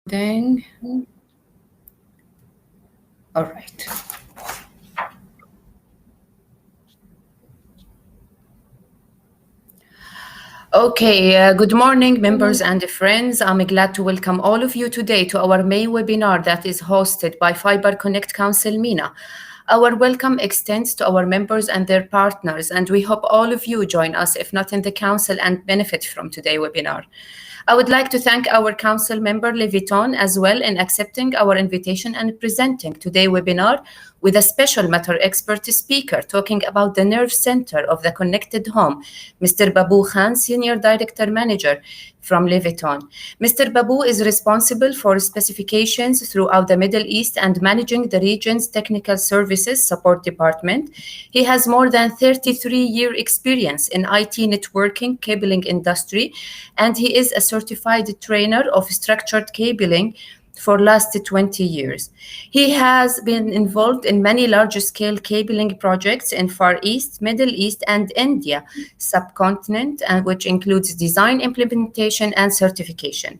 Dang. All right. Okay, good morning, members and friends. I'm glad to welcome all of you today to our May webinar that is hosted by Fiber Connect Council MENA. Our welcome extends to our members and their partners, and we hope all of you join us, if not in the council, and benefit from today's webinar. I would like to thank our council member Leviton as well in accepting our invitation and presenting today's webinar with a special matter expert speaker talking about the nerve center of the connected home, Mr. Babu Khan, Senior Director Manager from Leviton. Mr. Babu is responsible for specifications throughout the Middle East and managing the region's technical services support department. He has more than 33-year experience in IT networking cabling industry, and he is a certified trainer of structured cabling for last 20 years. He has been involved in many large-scale cabling projects in Far East, Middle East, and India subcontinent, and which includes design, implementation, and certification.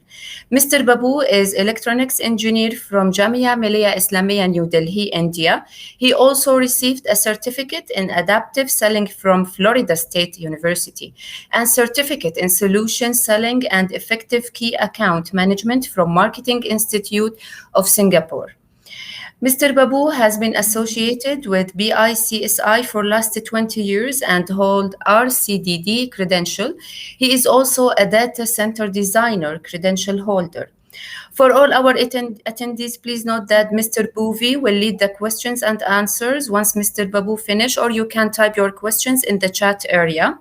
Mr. Babu is electronics engineer from Jamia Millia Islamia, New Delhi, India. He also received a certificate in adaptive selling from Florida State University and certificate in solution selling and effective key account management from Marketing Institute of Singapore. Mr. Babu has been associated with BICSI for last 20 years and hold RCDD credential. He is also a data center designer credential holder. For all our attendees, please note that Mr. Bouvi will lead the questions and answers once Mr. Babu finish, or you can type your questions in the chat area.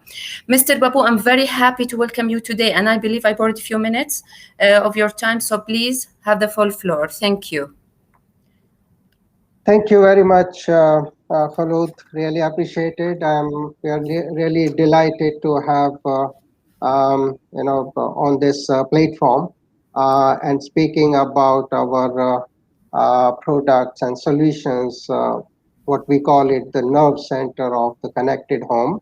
Mr. Babu, I'm very happy to welcome you today, and I believe I borrowed a few minutes of your time, so please have the full floor. Thank you. Thank you very much, Khalud. Really appreciate it. I'm really delighted to have on this platform and speaking about our products and solutions. What we call it, the nerve center of the connected home.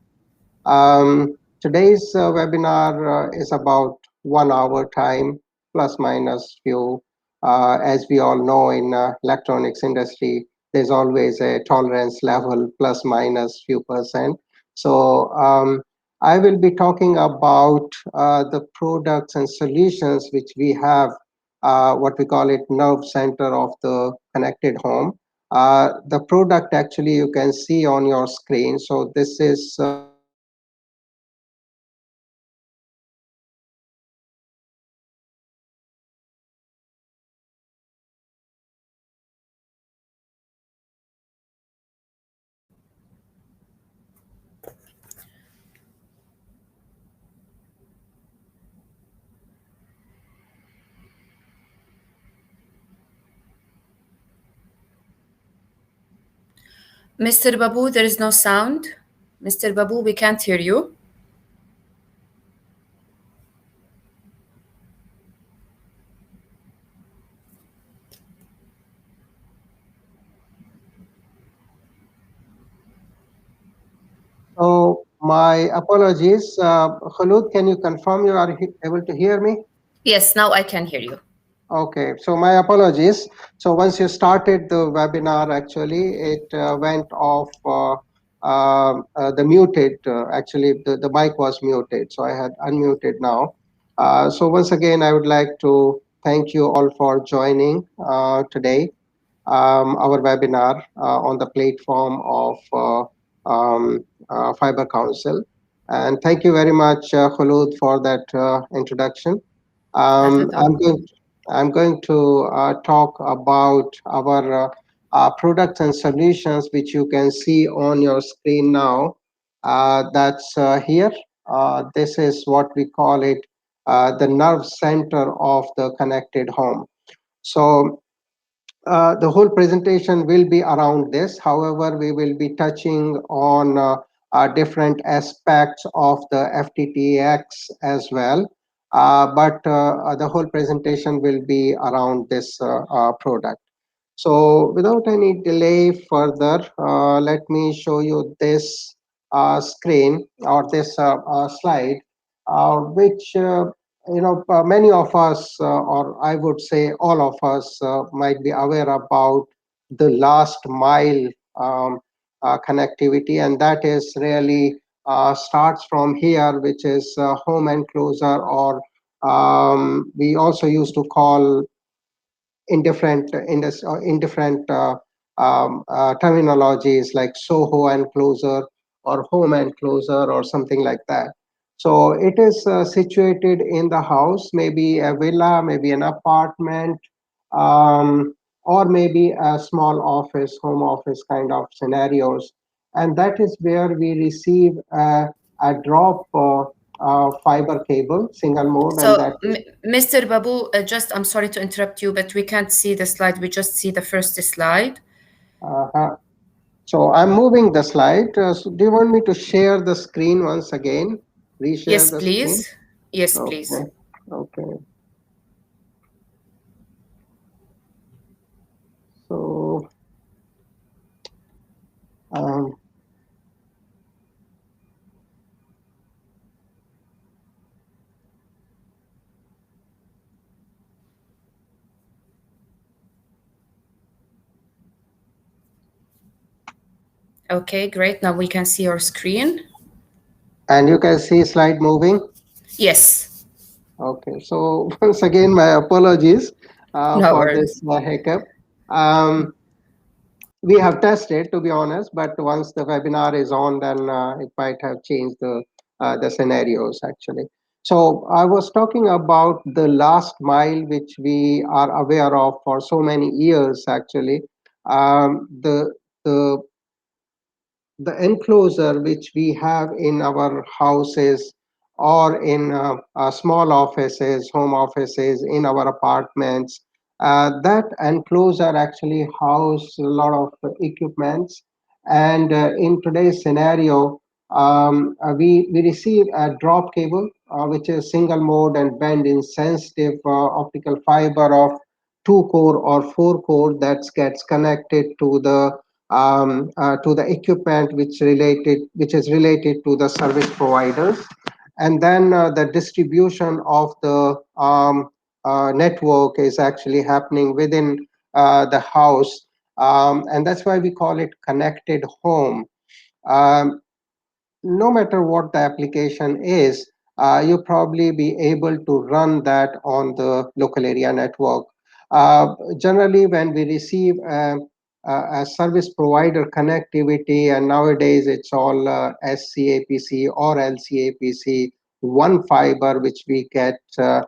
Today's webinar is about 1 hour time, plus minus few. As we all know, in electronics industry, there's always a tolerance level, plus minus few percent. So I will be talking about the products and solutions which we have, what we call it, nerve center of the connected home. The product actually you can see on your screen. So this is Mr. Babu, there is no sound. Mr. Babu, we can't hear you. So my apologies. Khulud, can you confirm you are able to hear me? Yes, now I can hear you. Okay, so my apologies. So once you started the webinar, actually, it went off the muted. Actually, the mic was muted, so I had unmuted now. So once again, I would like to thank you all for joining today. Our webinar on the platform of Fiber Council. And thank you very much, Khulud, for that introduction. I'm going to talk about our products and solutions, which you can see on your screen now. That's here. This is what we call it, the nerve center of the connected home. So the whole presentation will be around this. However, we will be touching on different aspects of the FTTX as well. But the whole presentation will be around this product. So without any delay further, let me show you this screen or this slide, which Many of us, or I would say all of us, might be aware about the last mile um, connectivity, and that is really starts from here, which is home enclosure, or we also used to call in different terminologies like Soho enclosure or home enclosure or something like that. So it is situated in the house, maybe a villa, maybe an apartment, um, or maybe a small office, home office kind of scenarios. And that is where we receive a drop fiber cable, single mode, and So, that is. Mr. Babu, just I'm sorry to interrupt you, but we can't see the slide. We just see the first slide. uh, So I'm moving the slide. So do you want me to share the screen once again? Reshare Yes, the screen? please. Yes, please. Okay. Okay. So, um, Okay, great. Now we can see your screen. and you can see slide moving. Yes, Okay. So once again, my apologies no for this worries. hiccup. Um, we have tested, to be honest, but once the webinar is on, then it might have changed the scenarios actually. So I was talking about the last mile, which we are aware of for so many years actually. The the enclosure which we have in our houses or in small offices, home offices, in our apartments, that enclosure actually house a lot of equipments. And in today's scenario, we receive a drop cable, which is single mode and bend insensitive optical fiber of two core or four core that gets connected to the equipment which is related to the service providers, and then the distribution of the network is actually happening within the house, and that's why we call it connected home. um, no matter what the application is, you probably be able to run that on the local area network. Generally, when we receive a service provider connectivity, and nowadays it's all SCAPC or LCAPC, one fiber which we get from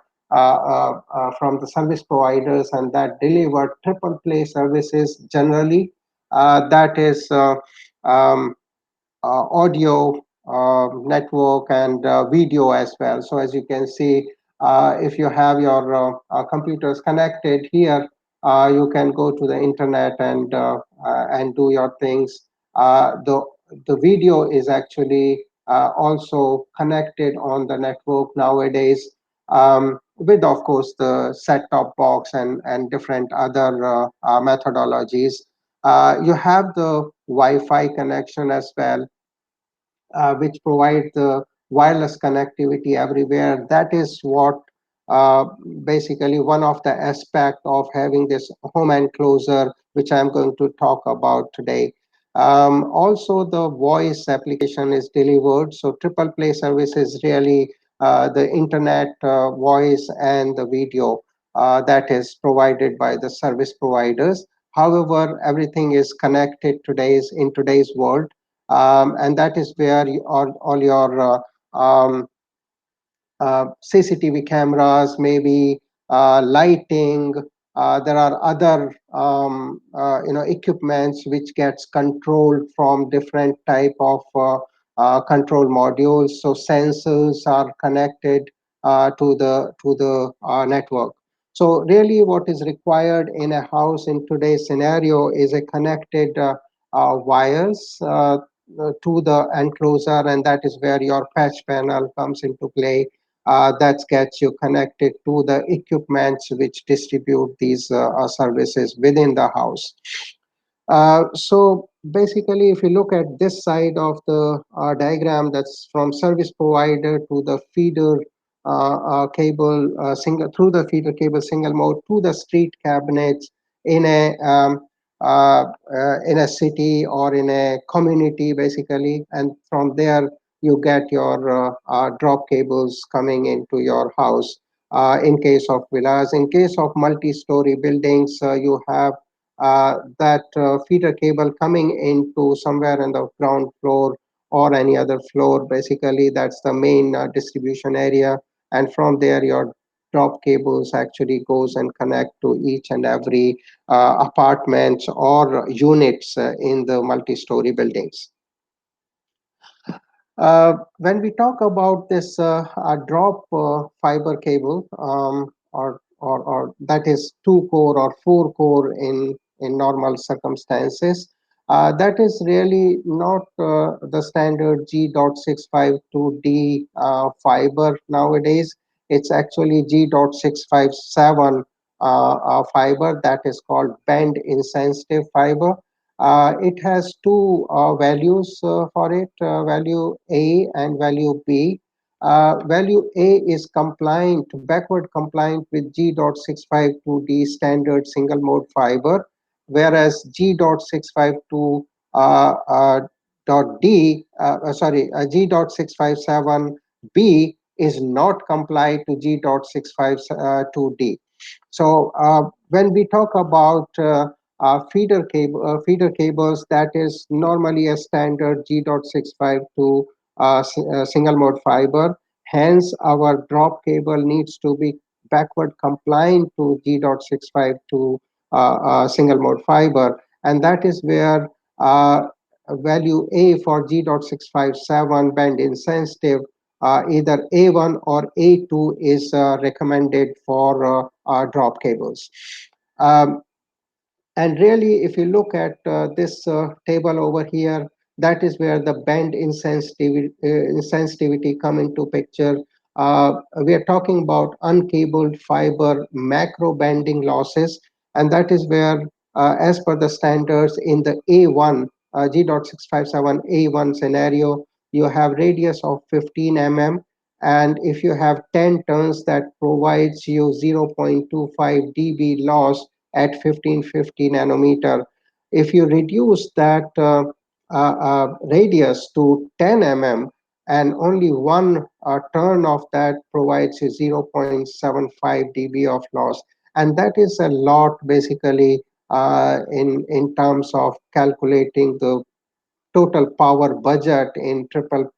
the service providers, and that deliver triple play services generally. That is audio network and video as well. So as you can see, if you have your computers connected here, you can go to the internet and do your things. The video is actually also connected on the network nowadays, with of course the set-top box and different other methodologies. You have the Wi-Fi connection as well, which provide the wireless connectivity everywhere. That is what uh, basically one of the aspect of having this home enclosure, which I'm going to talk about today. Also, the voice application is delivered. So triple play service is really the internet, voice, and the video that is provided by the service providers. However, everything is connected in today's world, and that is where all your CCTV cameras, maybe lighting. There are other equipments which gets controlled from different type of control modules. So sensors are connected to the network. So really, what is required in a house in today's scenario is a connected wires to the enclosure, and that is where your patch panel comes into play. That gets you connected to the equipments which distribute these services within the house. So basically, if you look at this side of the diagram, that's from service provider to the feeder cable single through the feeder cable single mode to the street cabinets in a city or in a community basically, and from there you get your drop cables coming into your house. In case of villas, in case of multi-story buildings, you have that feeder cable coming into somewhere in the ground floor or any other floor. Basically, that's the main distribution area, and from there your drop cables actually goes and connect to each and every apartments or units in the multi-story buildings. When we talk about this drop fiber cable, or that is two core or four core in normal circumstances, that is really not the standard G.652D fiber nowadays. It's actually G.657 fiber, that is called band insensitive fiber. It has two values for it, value A and value B. Value A is compliant, backward compliant with G.652D standard single mode fiber, whereas G.652 G.657B is not compliant to G.652D. So when we talk about feeder cables, that is normally a standard G.652 single mode fiber. Hence, our drop cable needs to be backward compliant to G.652 single mode fiber, and that is where value A for G.657 band insensitive, either A1 or A2 is recommended for drop cables. Um, and really, if you look at this table over here, that is where the band insensitivity come into picture. We are talking about uncabled fiber macro banding losses, and that is where, as per the standards in the A1, G.657 A1 scenario, you have radius of 15 mm, and if you have 10 turns, that provides you 0.25 dB loss at 1550 nanometer. If you reduce that radius to 10 mm, and only one turn of that provides you 0.75 dB of loss. And that is a lot basically in terms of calculating the total power budget in triple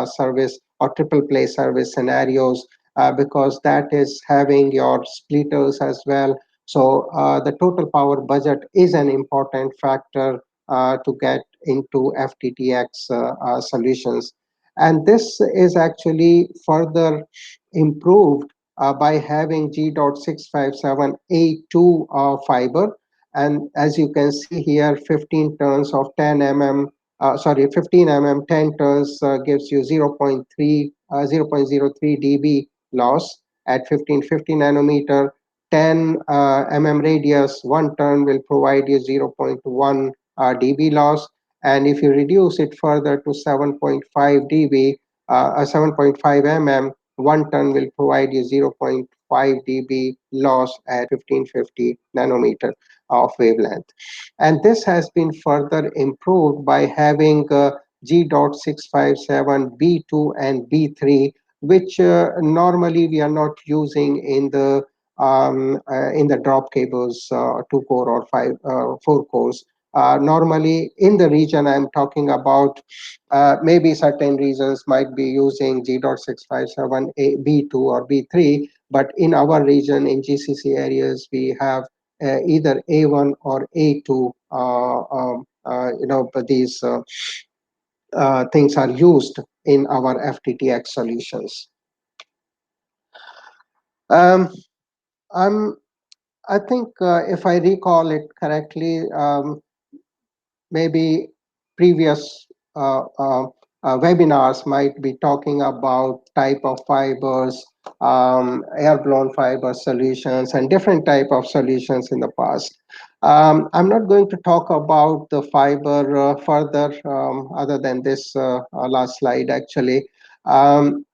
service or triple play service scenarios, because that is having your splitters as well. So the total power budget is an important factor to get into FTTX solutions. And this is actually further improved by having G.657A2 fiber. And as you can see here, 15 turns of 10 mm, 15 mm, 10 turns gives you 0.03 dB loss at 1550 nanometer. 10 mm radius, one turn will provide you 0.1 dB loss. And if you reduce it further to 7.5 dB, 7.5 mm, one turn will provide you 0.5 dB loss at 1550 nanometer of wavelength. And this has been further improved by having G.657B2 and B3, which normally we are not using in the drop cables, two core or four cores. Normally, in the region I'm talking about, maybe certain regions might be using G.657B2 or B3, but in our region, in GCC areas, we have either A1 or A2. But these things are used in our FTTX solutions. Um, I'm I think if I recall it correctly, maybe previous webinars might be talking about type of fibers, air-blown fiber solutions, and different type of solutions in the past. I'm not going to talk about the fiber further, other than this last slide actually. Um,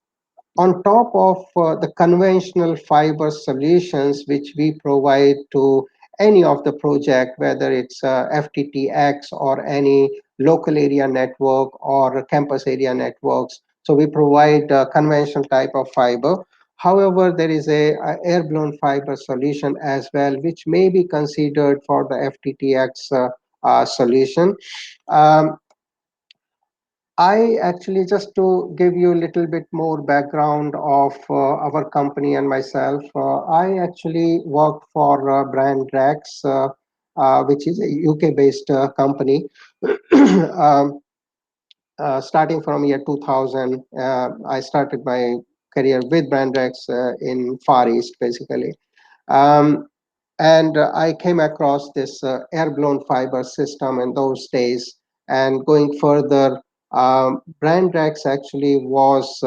on top of the conventional fiber solutions which we provide to any of the project, whether it's FTTX or any local area network or campus area networks. So we provide conventional type of fiber. However, there is a air-blown fiber solution as well, which may be considered for the FTTX solution. Um, I actually, just to give you a little bit more background of our company and myself, I actually worked for Brand Rex, which is a UK-based company. um, Starting from year 2000, I started my career with Brand Rex in Far East, basically. Um, and I came across this air-blown fiber system in those days. And going further, Brandrax actually was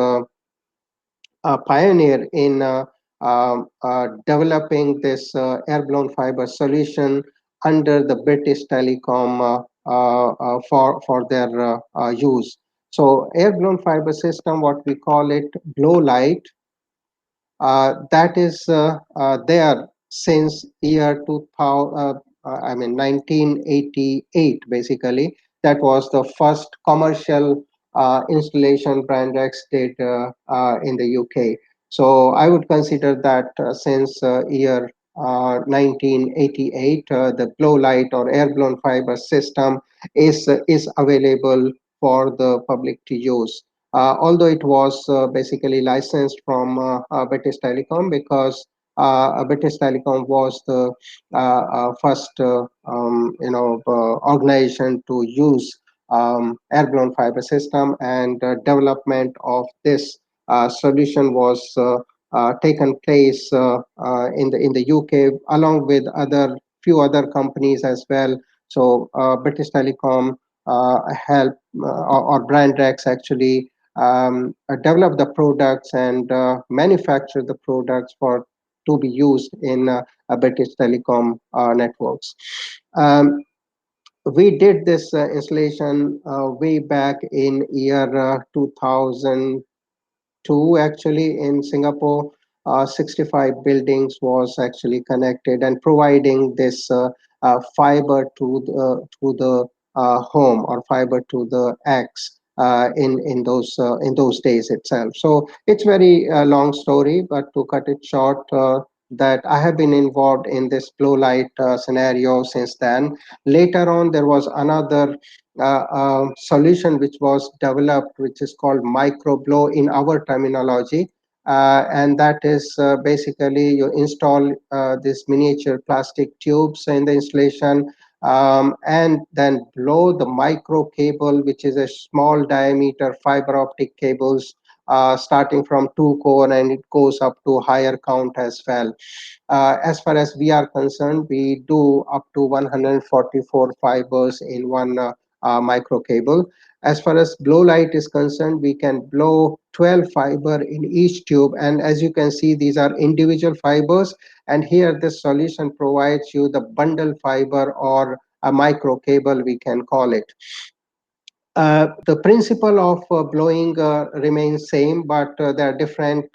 a pioneer in developing this air-blown fiber solution under the British Telecom for their use. So air-blown fiber system, what we call it, blow light, that is there since year 2000, I mean 1988, basically. That was the first commercial installation Brandex did in the UK. So I would consider that since year 1988, the blow light or air blown fiber system is available for the public to use. Although it was basically licensed from British Telecom, because British Telecom was the first organization to use air-blown fiber system, and development of this solution was taken place in the UK, along with other few other companies as well. So British Telecom helped, or Brandrex actually develop the products and manufacture the products for to be used in British Telecom networks. Um, we did this installation way back in year 2000 two actually in Singapore. 65 buildings was actually connected and providing this fiber to the home, or fiber to the X in those days itself. So it's very long story, but to cut it short, that I have been involved in this blow light scenario since then. Later on, there was another solution which was developed, which is called microblow in our terminology. And that is basically you install this miniature plastic tubes in the installation, and then blow the micro cable, which is a small diameter fiber optic cables, starting from 2 core, and it goes up to higher count as well. As far as we are concerned, we do up to 144 fibers in one micro cable. As far as blow light is concerned, we can blow 12 fiber in each tube. And as you can see, these are individual fibers. And here this solution provides you the bundle fiber, or a micro cable, we can call it. The principle of blowing remains same, but there are different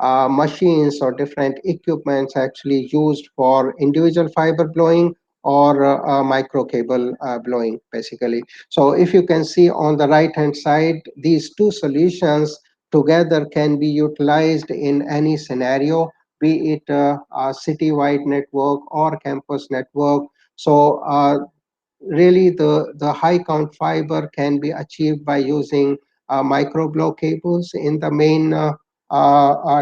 machines or different equipments actually used for individual fiber blowing, or micro cable blowing, basically. So if you can see on the right hand side, these two solutions together can be utilized in any scenario, be it a city-wide network or campus network. So really the high count fiber can be achieved by using micro blow cables in the main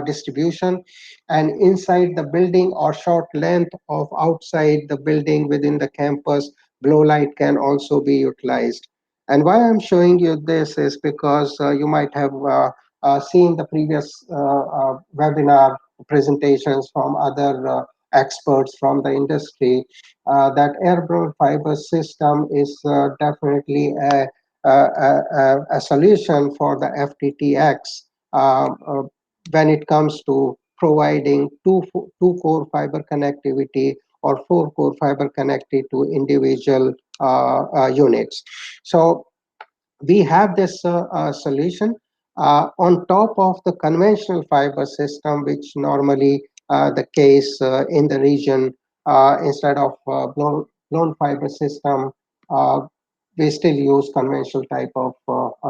distribution, and inside the building or short length of outside the building within the campus, blow light can also be utilized. And why I'm showing you this is because you might have seen the previous webinar presentations from other experts from the industry, that air-blown fiber system is definitely a solution for the FTTX when it comes to providing two core fiber connectivity or four core fiber connectivity to individual units. So we have this solution. on top of the conventional fiber system, which normally the case in the region, instead of blown fiber system, uh, we still use conventional type of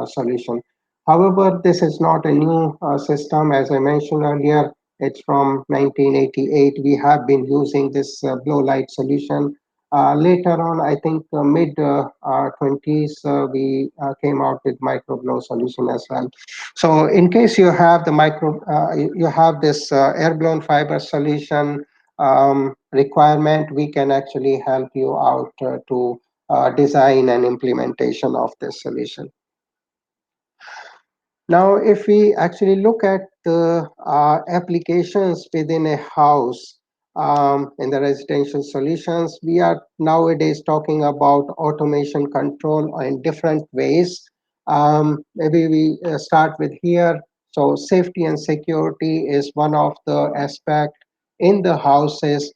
solution. However, this is not a new system. As I mentioned earlier, it's from 1988. We have been using this blow light solution. Later on, I think mid 20s, we came out with micro blow solution as well. So in case you have the you have this air blown fiber solution requirement, we can actually help you out to design and implementation of this solution. Now, if we actually look at the applications within a house in the residential solutions, we are nowadays talking about automation control in different ways. Maybe we start with here. So, safety and security is one of the aspect in the houses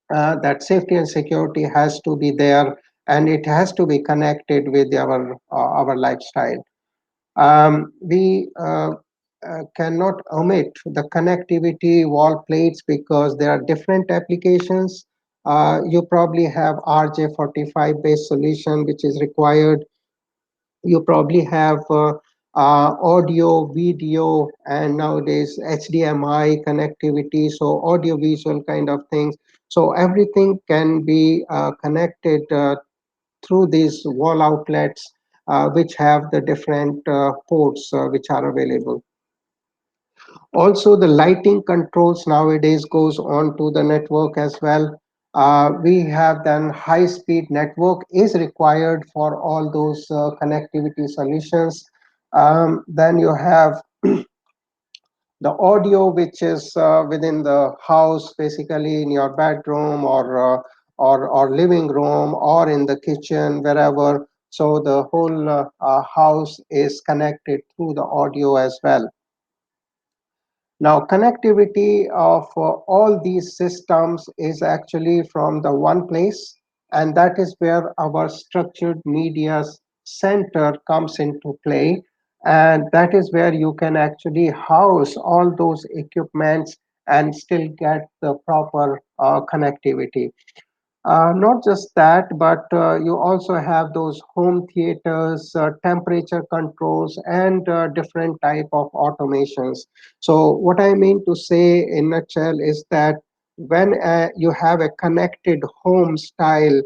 that safety and security has to be there, and it has to be connected with our lifestyle. We cannot omit the connectivity wall plates because there are different applications. You probably have RJ45 based solution which is required. You probably have audio, video, and nowadays HDMI connectivity, so audio visual kind of things. So everything can be connected through these wall outlets, which have the different ports which are available. Also, the lighting controls nowadays goes on to the network as well. We have then high speed network is required for all those connectivity solutions. Then you have the audio which is within the house, basically in your bedroom or living room or in the kitchen, wherever. So the whole house is connected through the audio as well. Now, connectivity of all these systems is actually from the one place, and that is where our structured media center comes into play. And that is where you can actually house all those equipments and still get the proper connectivity. Not just that, but you also have those home theaters, temperature controls, and different type of automations. So what I mean to say in a nutshell is that when you have a connected home style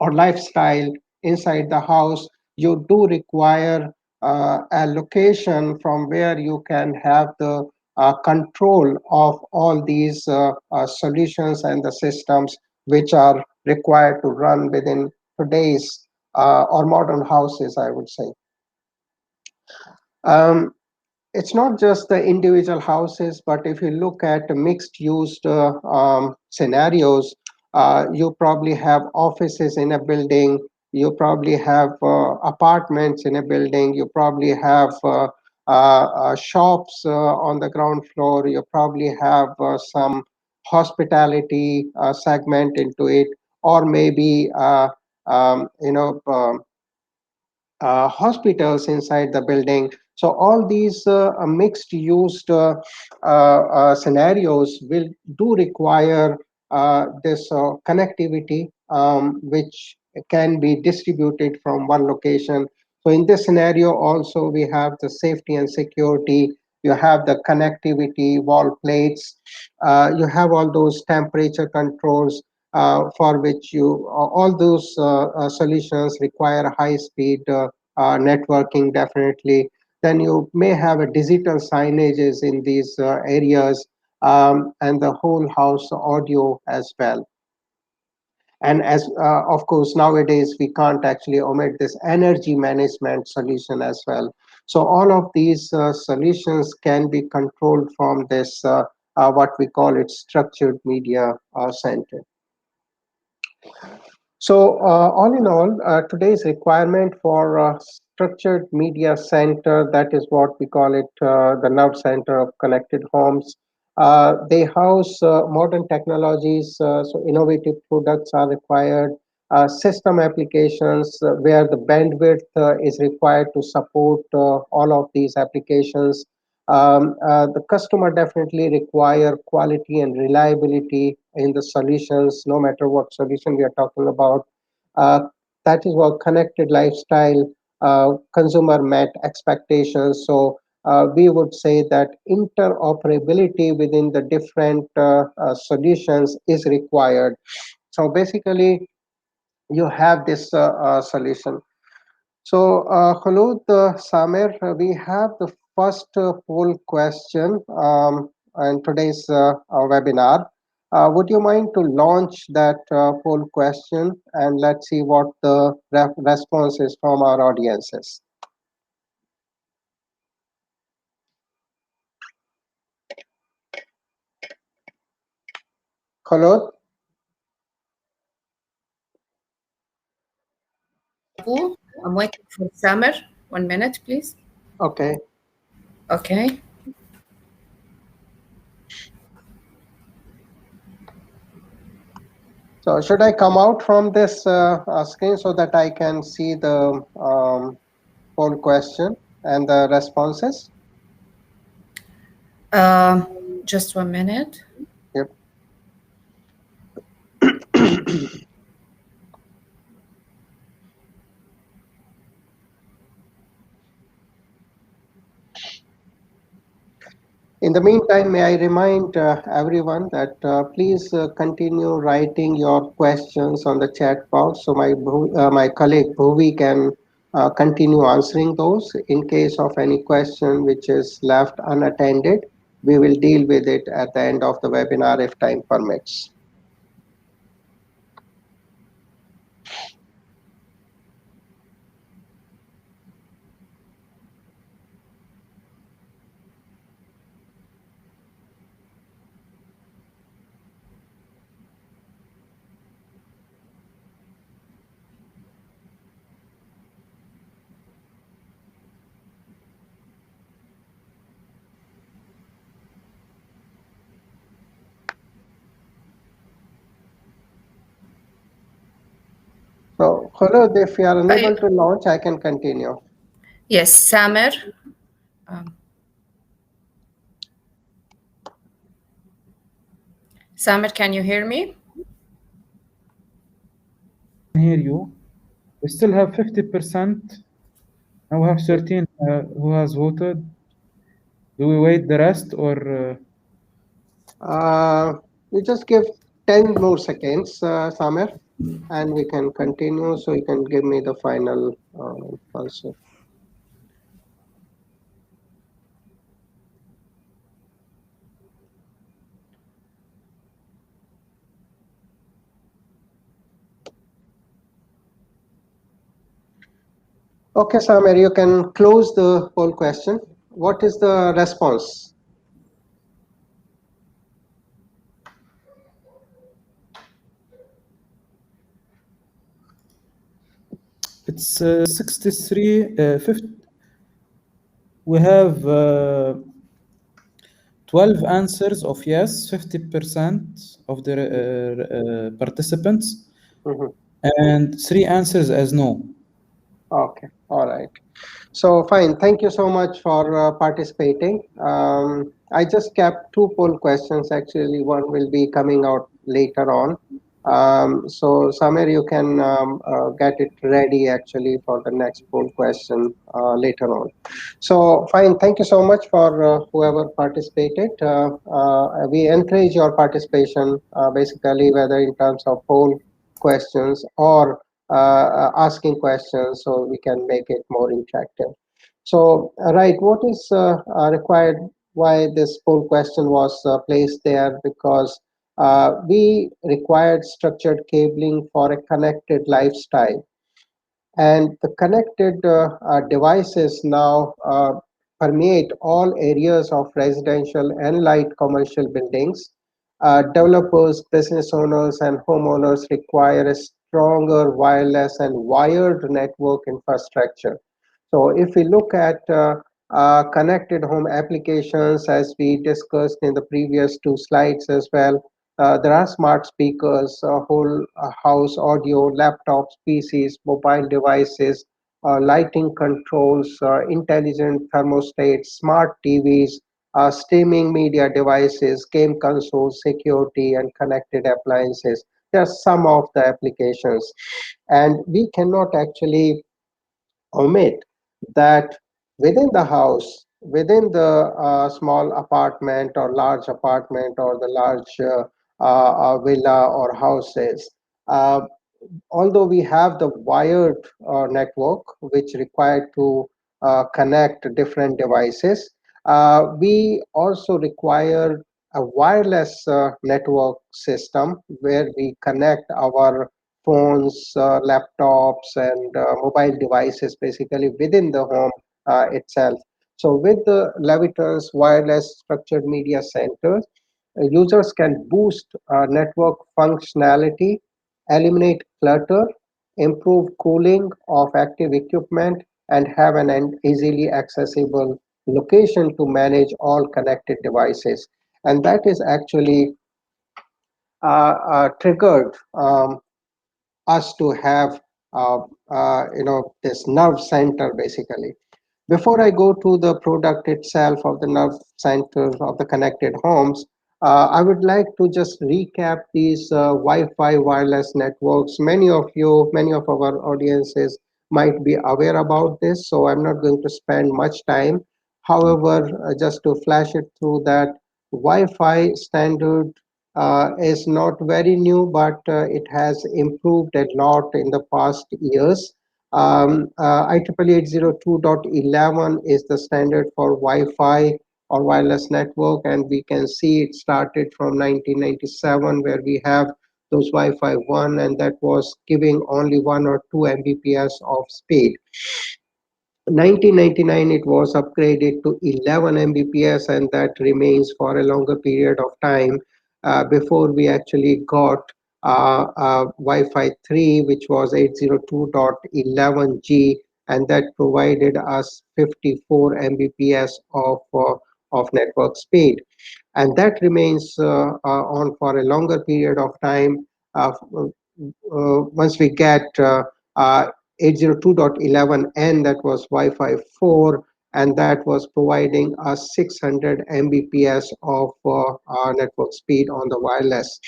or lifestyle inside the house, you do require a location from where you can have the control of all these solutions and the systems which are required to run within today's or modern houses, I would say. Um, it's not just the individual houses, but if you look at mixed use scenarios, you probably have offices in a building, you probably have apartments in a building, you probably have shops on the ground floor, you probably have some hospitality segment into it, or maybe hospitals inside the building. So all these mixed used scenarios will do require this connectivity, which can be distributed from one location. So in this scenario also we have the safety and security, you have the connectivity wall plates, you have all those temperature controls for which all those solutions require high speed networking definitely. Then you may have a digital signages in these areas, and the whole house audio as well. And as of course nowadays we can't actually omit this energy management solution as well. So all of these solutions can be controlled from this what we call it structured media center. So, all in all, today's requirement for structured media center, that is what we call it, the nerve center of connected homes. They house modern technologies, so innovative products are required. system applications where the bandwidth is required to support all of these applications. The customer definitely require quality and reliability in the solutions, no matter what solution we are talking about. Uh, that is what connected lifestyle consumer met expectations. So we would say that interoperability within the different solutions is required. So basically, you have this solution. So, Khulud, Samer, we have the first poll question in today's webinar. Would you mind to launch that poll question and let's see what the response is from our audiences? Khulud? Abu, I'm waiting for Summer. 1 minute, please. Okay. Okay. So, should I come out from this screen so that I can see the poll question and the responses? Um, just 1 minute. Yep. In the meantime, may I remind everyone that please continue writing your questions on the chat box so my colleague Bhuvi can continue answering those. In case of any question which is left unattended, we will deal with it at the end of the webinar if time permits. So, Khulud, if you are I, unable to launch, I can continue. yes, Summer. Um, Summer, can you hear me? Hear you. We still have 50%. Now we have 13 who has voted. Do we wait the rest or? You just give 10 more seconds, Samer, and we can continue so you can give me the final answer. Okay, Samer, you can close the poll question. What is the response? It's 63, 50. We have 12 answers of yes, 50% of the participants, Mhm. and 3 answers as no. Okay, all right. So fine, thank you so much for participating. I just kept two poll questions. Actually, one will be coming out later on. So Samir, you can get it ready actually for the next poll question later on. So fine, thank you so much for whoever participated. We encourage your participation basically whether in terms of poll questions or asking questions so we can make it more interactive. So, right, what is required? Why this poll question was placed there? Because we required structured cabling for a connected lifestyle, and the connected devices now permeate all areas of residential and light commercial buildings. Developers, business owners, and homeowners require a stronger wireless and wired network infrastructure. So, if we look at connected home applications, as we discussed in the previous two slides as well, There are smart speakers, whole house audio, laptops, PCs, mobile devices, lighting controls, intelligent thermostats, smart TVs, streaming media devices, game consoles, security, and connected appliances. There are some of the applications. And we cannot actually omit that within the house, within the small apartment or large apartment or the large villa or houses, uh, although we have the wired network which required to connect different devices, we also require a wireless network system where we connect our phones, laptops, and mobile devices basically within the home itself. So, with the Leviton's wireless structured media centers, users can boost network functionality, eliminate clutter, improve cooling of active equipment, and have an easily accessible location to manage all connected devices. And that is actually triggered us to have this nerve center basically. Before I go to the product itself of the nerve center of the connected homes, I would like to just recap these Wi-Fi wireless networks. Many of our audiences might be aware about this, so I'm not going to spend much time. However, just to flash it through that, Wi-Fi standard is not very new, but it has improved a lot in the past years. IEEE 802.11 is the standard for Wi-Fi or wireless network, and we can see it started from 1997, where we have those Wi-Fi 1, and that was giving only 1 or 2 Mbps of speed. 1999 it was upgraded to 11 Mbps, and that remains for a longer period of time before we actually got Wi-Fi 3, which was 802.11g, and that provided us 54 Mbps of network speed, and that remains on for a longer period of time. Once we get uh, 802.11n, that was Wi-Fi 4, and that was providing us 600 Mbps of network speed on the wireless.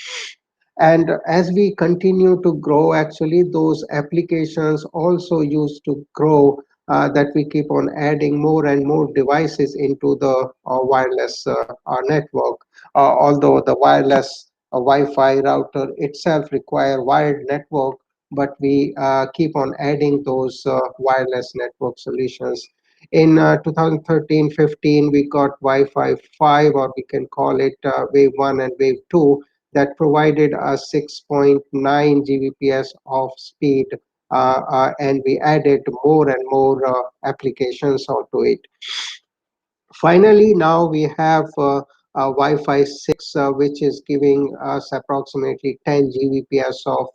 And as we continue to grow, actually, those applications also used to grow, that we keep on adding more and more devices into the wireless network. Although the wireless Wi-Fi router itself require wired network, but we keep on adding those wireless network solutions. In 2013-15, we got Wi-Fi 5, or we can call it Wave 1 and Wave 2, that provided us 6.9 Gbps of speed, and we added more and more applications onto it. Finally, now we have Wi-Fi 6, which is giving us approximately 10 Gbps of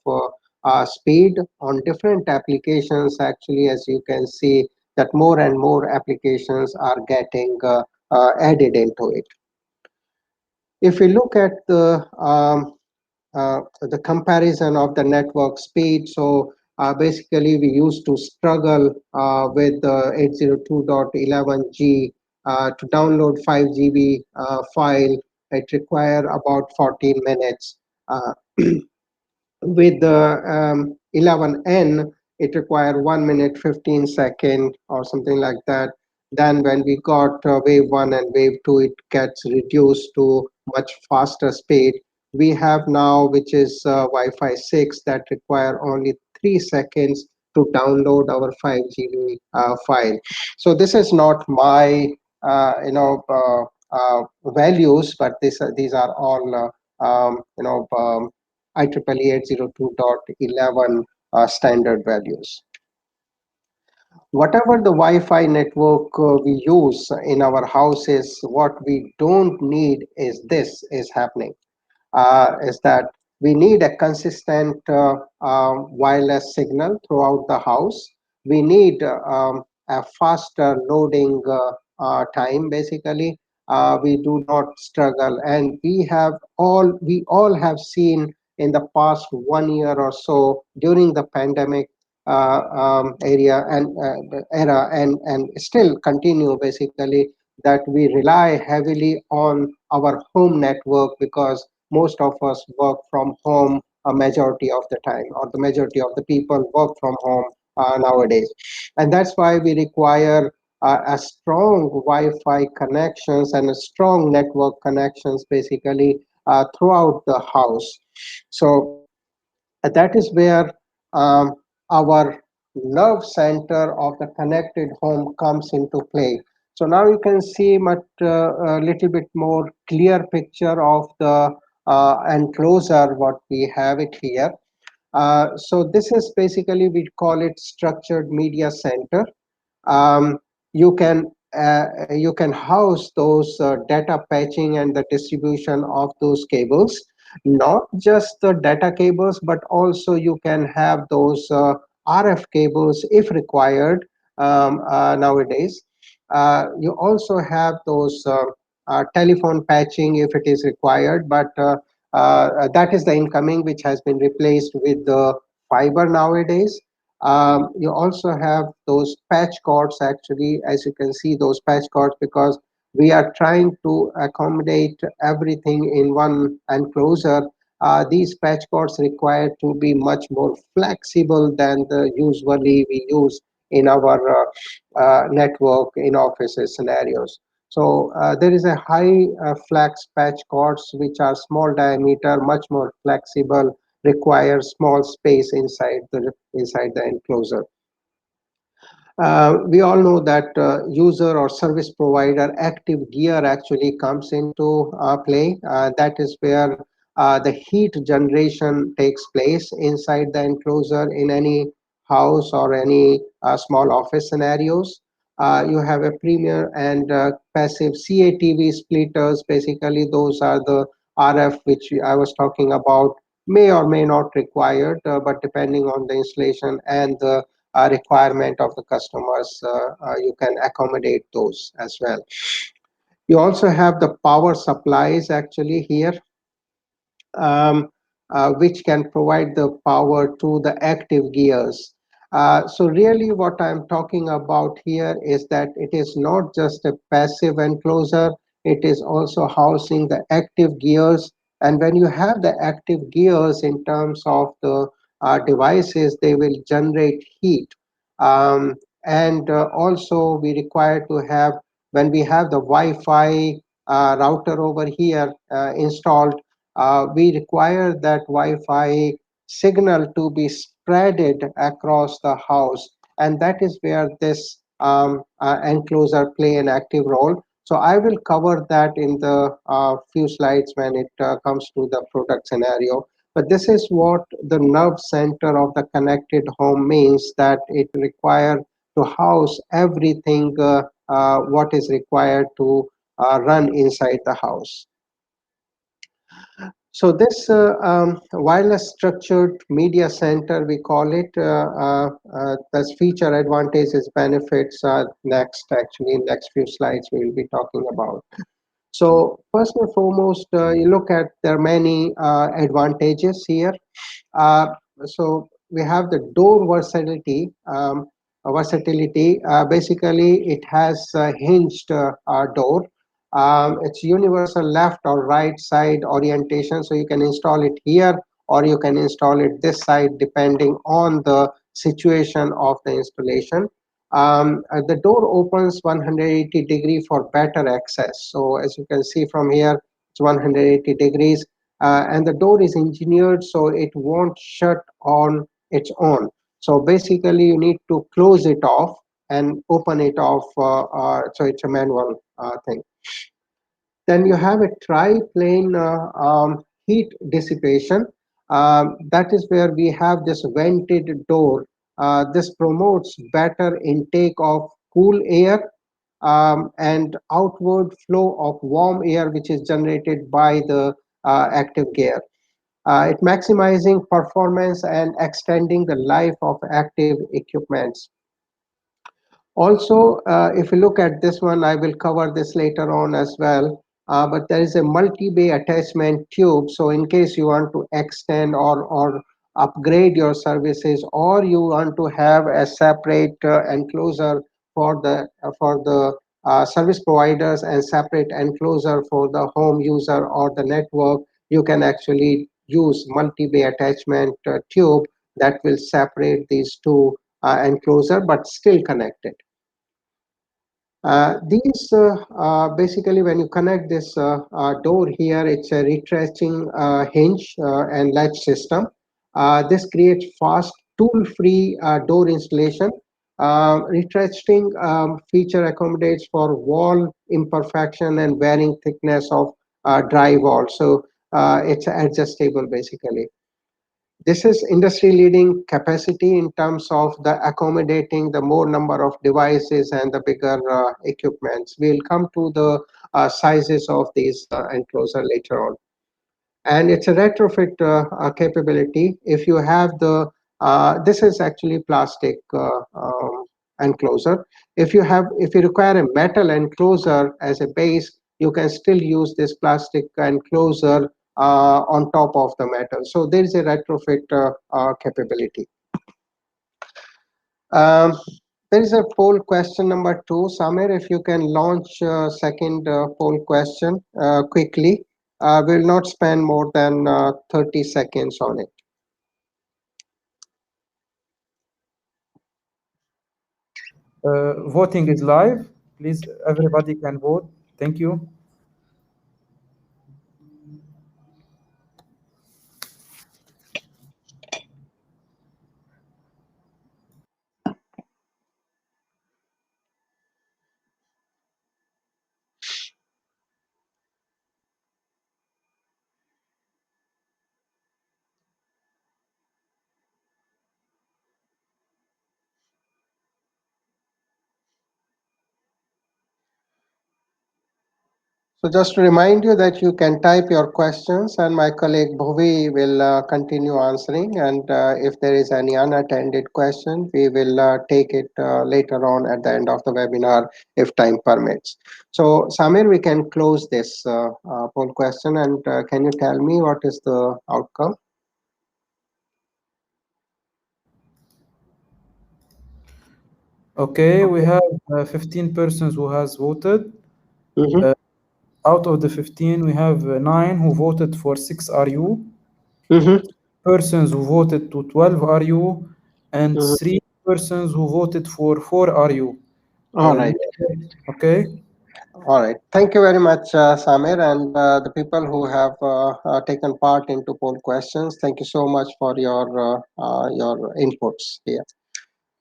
speed on different applications. Actually, as you can see, that more and more applications are getting added into it. If we look at the comparison of the network speed. So basically, we used to struggle with the 802.11g to download 5 GB file. It required about 14 minutes. With the 11n, it required 1 minute 15 second or something like that. Then when we got wave 1 and wave 2, it gets reduced to much faster speed. We have now, which is Wi-Fi 6, that require only 3 seconds to download our 5 GB file. So this is not my values, but these are all IEEE 802.11 standard values. Whatever the Wi-Fi network we use in our houses, what we don't need is happening. Is that we need a consistent wireless signal throughout the house. We need a faster loading time, basically. we do not struggle. And we all have seen in the past 1 year or so during the pandemic area and era, and still continue basically, that we rely heavily on our home network, because most of us work from home a majority of the time, or the majority of the people work from home nowadays. And that's why we require a strong Wi-Fi connections and a strong network connections basically throughout the house. So that is where um, our love center of the connected home comes into play. So now you can see much a little bit more clear picture of the enclosure what we have it here. So this is basically, we call it structured media center. um, you can house those data patching and the distribution of those cables, not just the data cables, but also you can have those RF cables if required. Nowadays you also have those telephone patching if it is required, but that is the incoming, which has been replaced with the fiber nowadays. You also have those patch cords, actually, as you can see, those patch cords, because we are trying to accommodate everything in one enclosure. These patch cords require to be much more flexible than the usually we use in our network in offices scenarios. So there is a high flex patch cords which are small diameter, much more flexible, require small space inside the enclosure. We all know that user or service provider active gear actually comes into play. That is where the heat generation takes place inside the enclosure in any house or any small office scenarios. You have a premier and passive CATV splitters. Basically, those are the RF which I was talking about, may or may not required, but depending on the installation and the requirement of the customers, you can accommodate those as well. You also have the power supplies actually here, um, which can provide the power to the active gears. So really what I'm talking about here is that it is not just a passive enclosure, it is also housing the active gears. And when you have the active gears in terms of the devices, they will generate heat. Um, and also we require to have, when we have the Wi-Fi router over here installed, we require that Wi-Fi signal to be spreaded across the house, and that is where this enclosure play an active role. So I will cover that in the few slides when it comes to the product scenario. But this is what the nerve center of the connected home means, that it require to house everything what is required to run inside the house. So this wireless structured media center, we call it, that's feature advantages, benefits are next, actually, in next few slides we will be talking about. So first and foremost, you look at, there are many advantages here. Uh, so we have the door versatility. Basically, it has a hinged door. It's universal left or right side orientation, so you can install it here or you can install it this side depending on the situation of the installation. The door opens 180 degree for better access. So as you can see from here, it's 180 degrees, and the door is engineered so it won't shut on its own. So basically, you need to close it off and open it off. So it's a manual thing. Then you have a tri-plane heat dissipation. That is where we have this vented door. This promotes better intake of cool air and outward flow of warm air, which is generated by the active gear. It maximizing performance and extending the life of active equipments. Also, if you look at this one, I will cover this later on as well. But there is a multi-bay attachment tube. So in case you want to extend or upgrade your services, or you want to have a separate enclosure for the service providers and separate enclosure for the home user or the network, you can actually use multi-bay attachment tube that will separate these two enclosure but still connected. These basically, when you connect this door here, it's a retracting hinge and latch system. This creates fast, tool-free door installation. Retracting feature accommodates for wall imperfection and varying thickness of drywall. So it's adjustable basically. This is industry leading capacity in terms of the accommodating the more number of devices and the bigger equipments. We'll come to the sizes of these enclosure later on. And it's a retrofit capability. If you have this is actually plastic enclosure. If you require a metal enclosure as a base, you can still use this plastic enclosure on top of the metal. So there is a retrofit capability. Um, there is a poll question number 2. Samir, if you can launch second poll question quickly. We'll not spend more than 30 seconds on it. Voting is live. Please, everybody can vote. Thank you. So just to remind you that you can type your questions and my colleague Bhuvi will continue answering. And if there is any unattended question, we will take it later on at the end of the webinar if time permits. So Samir, we can close this poll question and can you tell me what is the outcome? Okay, we have 15 persons who has voted. Mm-hmm, Uh, Out of the 15, we have 9 who voted for 6 RU, mm-hmm, persons who voted to 12 RU, and mm-hmm. 3 persons who voted for 4 RU. All right. Okay. All right. Thank you very much, Samir, and the people who have taken part into poll questions. Thank you so much for your inputs here.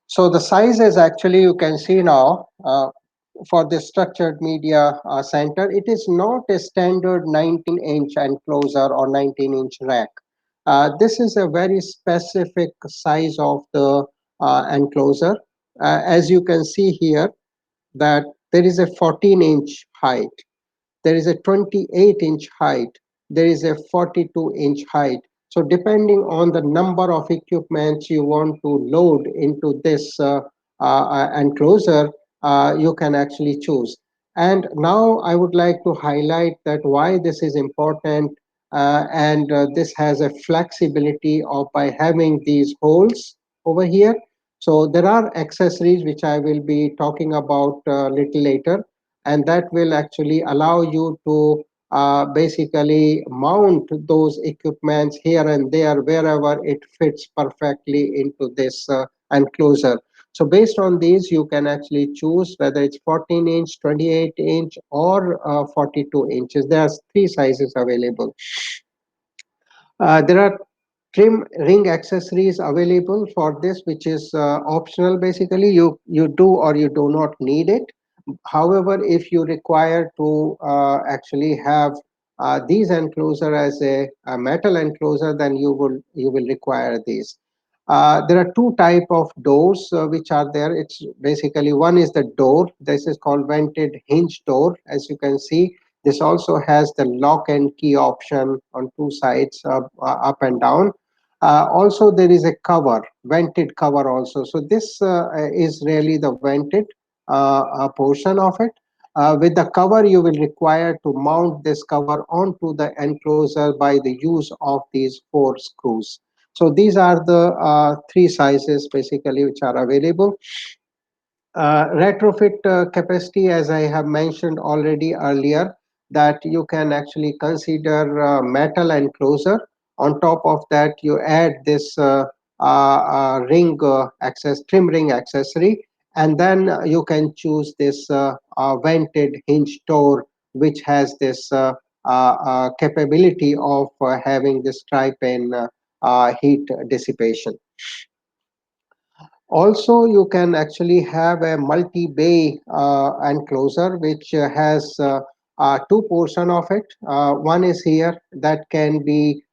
So the size is actually you can see now for the structured media center. It is not a standard 19-inch enclosure or 19-inch rack. This is a very specific size of the enclosure. As you can see here, that there is a 14-inch height, there is a 28-inch height, there is a 42-inch height. So depending on the number of equipments you want to load into this enclosure, you can actually choose. And now I would like to highlight that why this is important, and this has a flexibility of by having these holes over here. So there are accessories which I will be talking about a little later, and that will actually allow you to basically mount those equipments here and there wherever it fits perfectly into this enclosure. So based on these, you can actually choose whether it's 14 inch, 28 inch, or 42 inches. There are 3 sizes available. There are trim ring accessories available for this, which is optional. Basically, you do or you do not need it. However, if you require to actually have these enclosure as a metal enclosure, then you will require these. There are 2 type of doors which are there. It's basically, one is the door. This is called vented hinge door. As you can see, this also has the lock and key option on 2 sides, up and down. Also, there is a cover, vented cover also. So this is really the vented. portion of it. With the cover, you will require to mount this cover onto the enclosure by the use of these 4 screws. So these are the 3 sizes basically which are available. Retrofit capacity, as I have mentioned already earlier, that you can actually consider metal enclosure. On top of that, you add this ring trim ring accessory, and then you can choose this vented hinge door, which has this capability of having this tri-pane heat dissipation. Also, you can actually have a multi-bay enclosure which has 2 portion of it. One is here that can be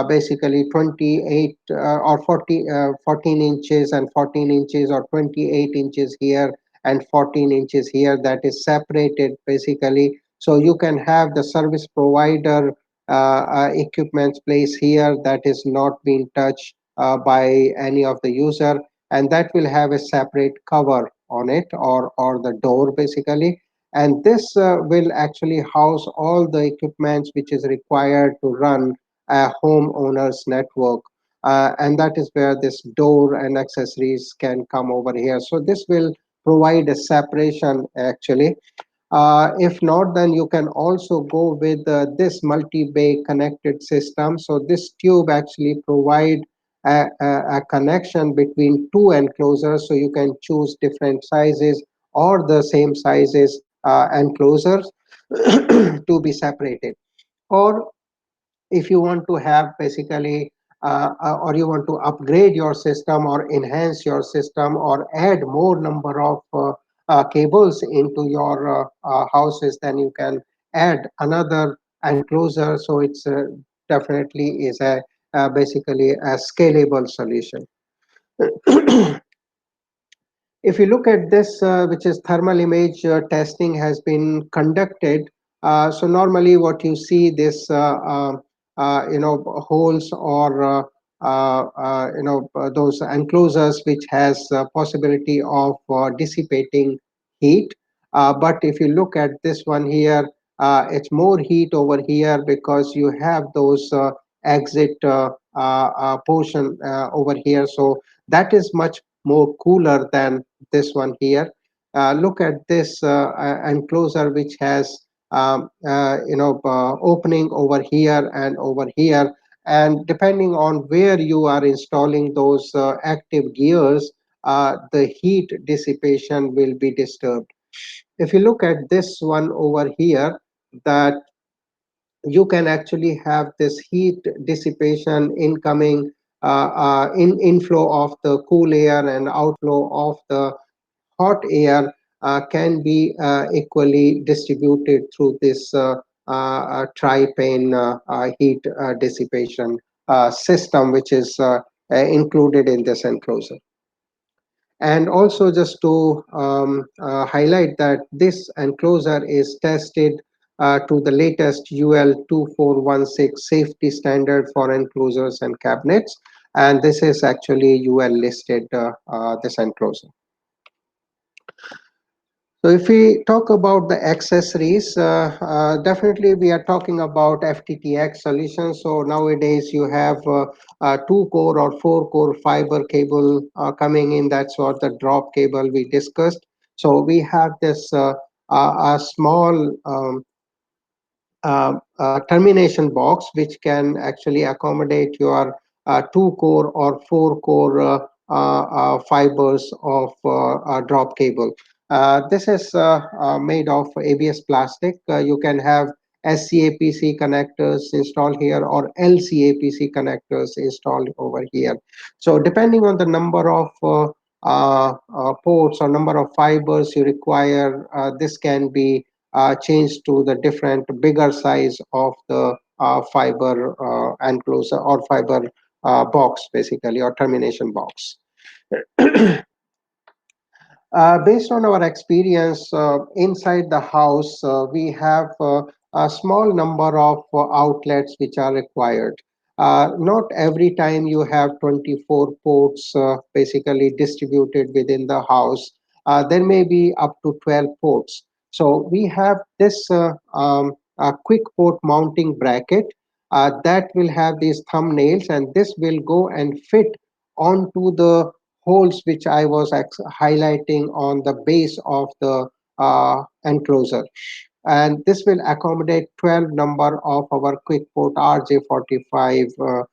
basically 28 or 14 inches and 14 inches, or 28 inches here and 14 inches here, that is separated basically. So you can have the service provider equipments placed here that is not being touched by any of the user, and that will have a separate cover on it, or the door basically. And this will actually house all the equipments which is required to run a homeowner's network, and that is where this door and accessories can come over here. So this will provide a separation actually. If not, then you can also go with this multi-bay connected system. So this tube actually provide a connection between 2 enclosures, so you can choose different sizes or the same sizes enclosures to be separated. Or if you want to have basically or you want to upgrade your system or enhance your system or add more number of cables into your houses, then you can add another enclosure. So it's definitely is a basically a scalable solution. If you look at this, which is thermal image testing has been conducted. So normally what you see this, holes or, those enclosures which has possibility of dissipating heat. But if you look at this one here, it's more heat over here because you have those exit portion over here. So that is much more cooler than this one here. Look at this enclosure which has opening over here and over here, and depending on where you are installing those active gears, the heat dissipation will be disturbed. If you look at this one over here, that you can actually have this heat dissipation incoming inflow of the cool air and outflow of the hot air can be equally distributed through this tri-pane heat dissipation system, which is included in this enclosure. And also just to highlight that this enclosure is tested to the latest UL 2416 safety standard for enclosures and cabinets. And this is actually UL listed, this enclosure. So if we talk about the accessories, definitely we are talking about FTTX solutions. So nowadays you have 2-core or 4-core fiber cable coming in. That's what the drop cable we discussed. So we have this a small termination box which can actually accommodate your 2-core or 4-core fibers of drop cable. This is made of ABS plastic. You can have SCAPC connectors installed here or LCAPC connectors installed over here. So depending on the number of ports or number of fibers you require, this can be changed to the different bigger size of the fiber enclosure or fiber box basically, or termination box. Based on our experience inside the house, we have a small number of outlets which are required. Not every time you have 24 ports basically distributed within the house. there may be up to 12 ports. So we have this quick port mounting bracket that will have these thumbnails, and this will go and fit onto the holes which I was highlighting on the base of the enclosure. And this will accommodate 12 number of our quick port RJ45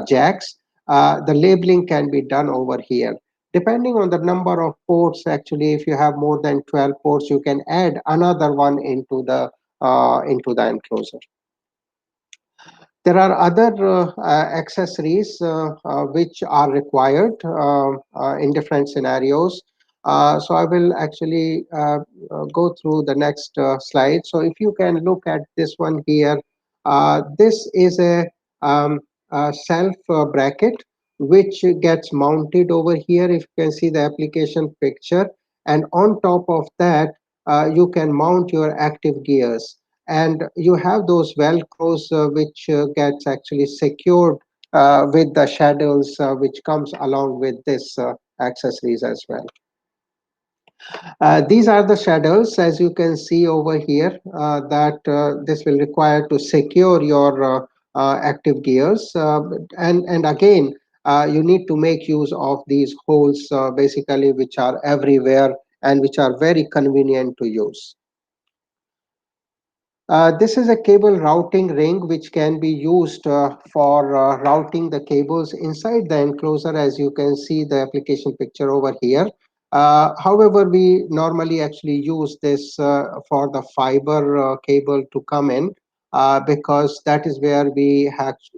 jacks. The labeling can be done over here. Depending on the number of ports, actually, if you have more than 12 ports, you can add another one into the enclosure. There are other accessories which are required in different scenarios. So I will actually go through the next slide. So if you can look at this one here, this is a self bracket which gets mounted over here. If you can see the application picture, and on top of that, you can mount your active gears, and you have those velcros which gets actually secured with the shadows which comes along with this accessories as well. These are the shadows, as you can see over here, that this will require to secure your active gears, and again you need to make use of these holes basically, which are everywhere and which are very convenient to use. This is a cable routing ring which can be used for routing the cables inside the enclosure, as you can see the application picture over here. However, we normally actually use this for the fiber cable to come in, because that is where we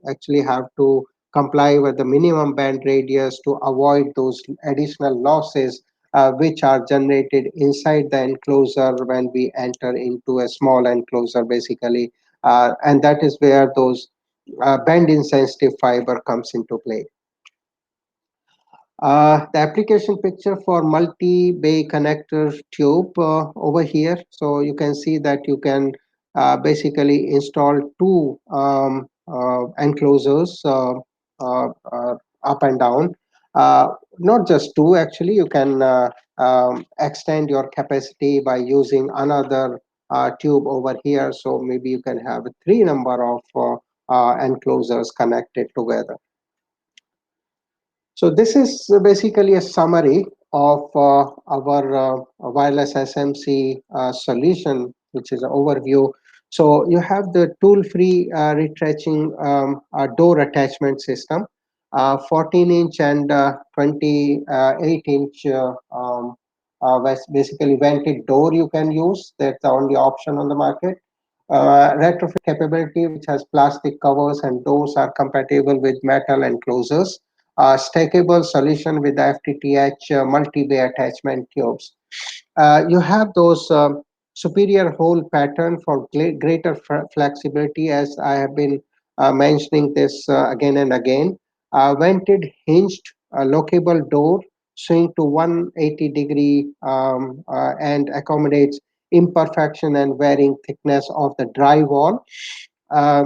actually have to comply with the minimum band radius to avoid those additional losses which are generated inside the enclosure when we enter into a small enclosure, basically. And that is where those bend insensitive fiber comes into play. The application picture for multi-bay connector tube over here. So you can see that you can basically install two enclosures up and down. Not just two, actually, you can extend your capacity by using another tube over here. So maybe you can have three number of enclosures connected together. So this is basically a summary of our wireless SMC solution, which is an overview. So you have the tool-free retrenching door attachment system, 14-inch and 28-inch basically vented door you can use. That's the only option on the market. Retrofit capability, which has plastic covers and doors are compatible with metal enclosures. Stackable solution with the FTTH multi-bay attachment tubes. You have those superior hole pattern for greater flexibility, as I have been mentioning this again and again. Vented hinged lockable door swing to 180-degree and accommodates imperfection and varying thickness of the drywall. Uh,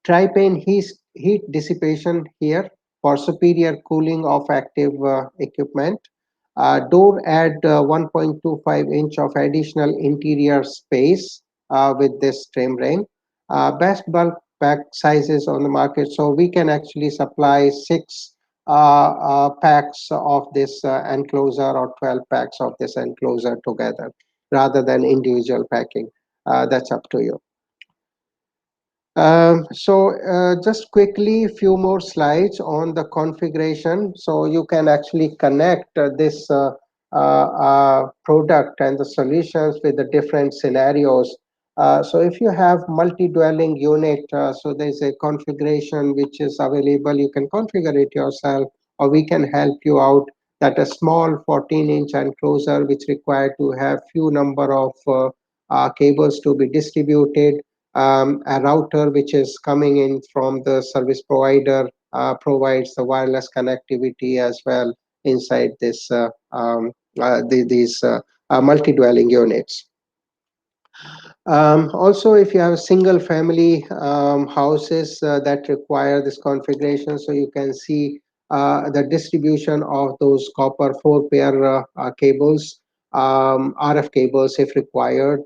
Tri-pane heat dissipation here for superior cooling of active equipment. Door add 1.25 inch of additional interior space with this trim ring. Best bulk pack sizes on the market, so we can actually supply 6 packs of this enclosure or 12 packs of this enclosure together rather than individual packing. That's up to you. Just quickly, a few more slides on the configuration. So you can actually connect this product and the solutions with the different scenarios. So if you have multi-dwelling unit, so there's a configuration which is available. You can configure it yourself, or we can help you out. That a small 14-inch enclosure which require to have few number of cables to be distributed, a router which is coming in from the service provider provides the wireless connectivity as well inside this these multi-dwelling units. Also, if you have single family houses that require this configuration, so you can see the distribution of those copper 4-pair cables, RF cables if required,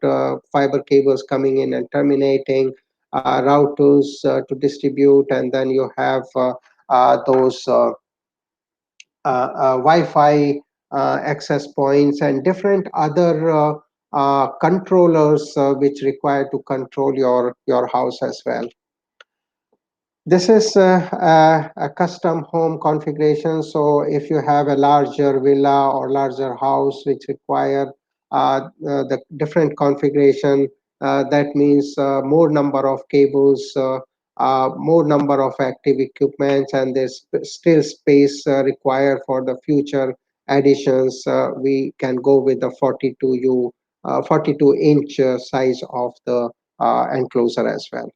fiber cables coming in and terminating, routers to distribute, and then you have those Wi-Fi access points and different other controllers which require to control your house as well. This is a custom home configuration. So if you have a larger villa or larger house which require the different configuration, that means more number of cables, more number of active equipments, and there's still space required for the future additions. We can go with the 42-inch size of the enclosure as well.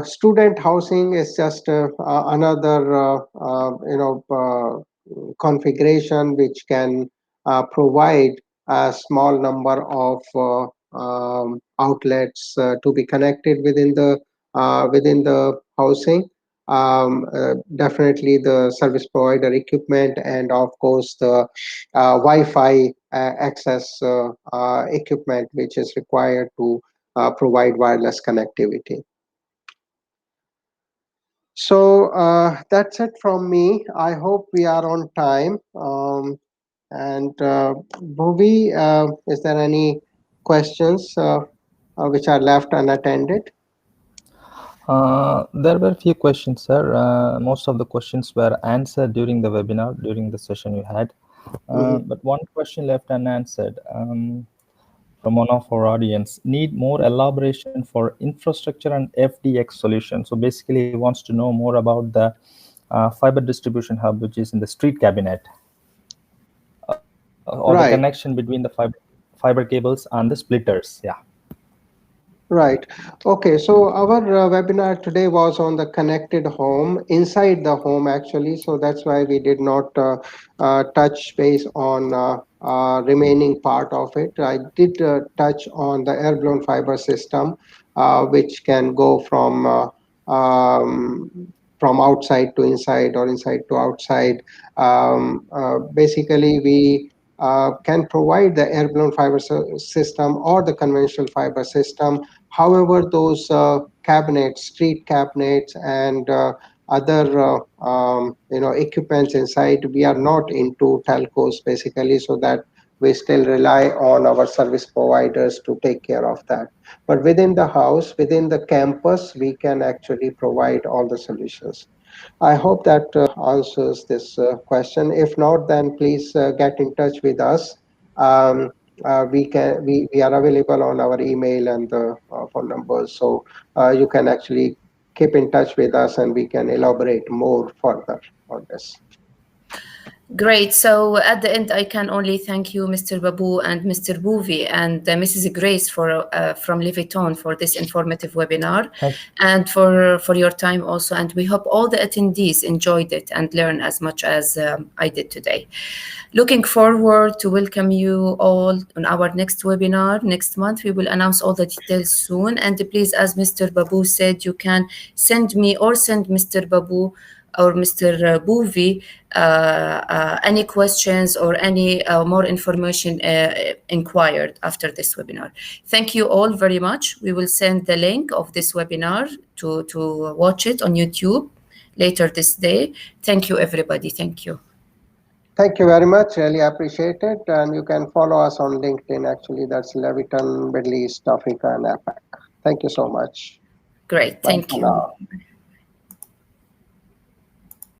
Student housing is just another configuration which can provide a small number of outlets to be connected within the housing. Definitely the service provider equipment, and of course the Wi-Fi access equipment which is required to provide wireless connectivity. So that's it from me. I hope we are on time. And Bhuvi, is there any questions which are left unattended? There were a few questions, sir. Most of the questions were answered during the webinar, during the session you had. But one question left unanswered from one of our audience: need more elaboration for infrastructure and FDX solution. So basically, he wants to know more about the fiber distribution hub, which is in the street cabinet, or the connection between the fiber cables and the splitters. Yeah. Right. Okay. So our webinar today was on the connected home, inside the home actually. So that's why we did not touch base on remaining part of it. I did touch on the air-blown fiber system, which can go from outside to inside or inside to outside. Basically, we can provide the air-blown fiber system or the conventional fiber system. However, those cabinets, street cabinets, and other equipments inside, we are not into telcos basically, so that we still rely on our service providers to take care of that. But within the house, within the campus, we can actually provide all the solutions. I hope that answers this question. If not, then please get in touch with us. We are available on our email and the phone numbers, so you can actually keep in touch with us, and we can elaborate more further on this. Great. So at the end, I can only thank you, Mr. Babu and Mr. Bhuvi and Mrs. Grace from Leviton for this informative webinar, and for your time also. And we hope all the attendees enjoyed it and learned as much as I did today. Looking forward to welcome you all on our next webinar next month. We will announce all the details soon. And please, as Mr. Babu said, you can send me or send Mr. Babu or Mr. Bhuvi any questions or any more information inquired after this webinar. Thank you all very much. We will send the link of this webinar to watch it on YouTube later this day. Thank you, everybody. Thank you. Thank you very much. Really appreciate it. And you can follow us on LinkedIn. Actually, that's Leviton, Middle East, Africa, and APAC. Thank you so much. Great. Thank you.